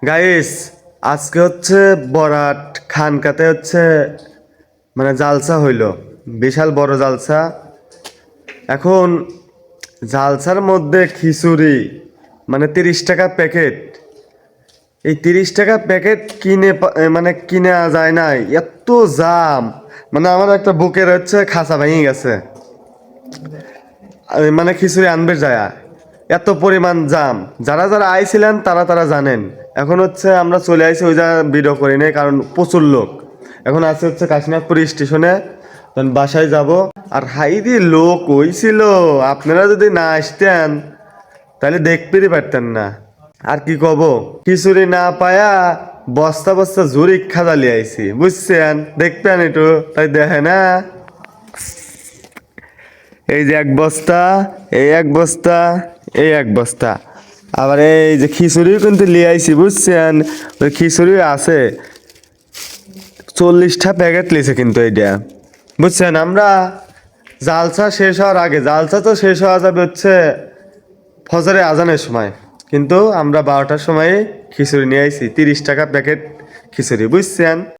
Guys, আজকে হচ্ছে বরাট খানকাতে হচ্ছে মানে জালসা হইলো, বিশাল বড় জালসা। এখন জালসার মধ্যে খিচুড়ি মানে 30 টাকা প্যাকেট। এই 30 টাকা প্যাকেট মানে কিনে যায় নাই, এত জাম। মানে আমার একটা বুকের হচ্ছে খাঁচা ভেঙে গেছে। মানে খিচুড়ি আনবে যায়, এত পরিমাণ জাম। যারা যারা আইছিলেন তারা তারা জানেন। এখন হচ্ছে আমরা চলে আইছি, ওই যা ভিডিও করি নাই কারণ প্রচুর লোক। এখন আছে হচ্ছে কাশীনাথপুর স্টেশনে, তখন বাসায় যাব। আর হাইদি লোক হইছিল, আপনারা যদি না আসতেন তাহলে দেখতেই পারতেন না। আর কি কব, খিচুড়ি না পায়া বস্তা বস্তা ঝুরি খাজালি আইছি, বুঝছেন? দেখবেন একটু, তাই দেখে না। এই যে এক বস্তা, এই এক বস্তা, এই এক বস্তা। আবার এই যে খিচুড়িও কিন্তু লিয়ে আইছি, বুঝছেন? ওই খিচুড়ি আছে 40টা প্যাকেট লিছে কিন্তু এইটা, বুঝছেন? আমরা জালসা শেষ হওয়ার আগে, জালসা তো শেষ হওয়া যাবে হচ্ছে ফজরে আজানের সময়, কিন্তু আমরা 12টার সময় খিচুড়ি নিয়ে আইছি 30 টাকা প্যাকেট খিচুড়ি, বুঝছেন?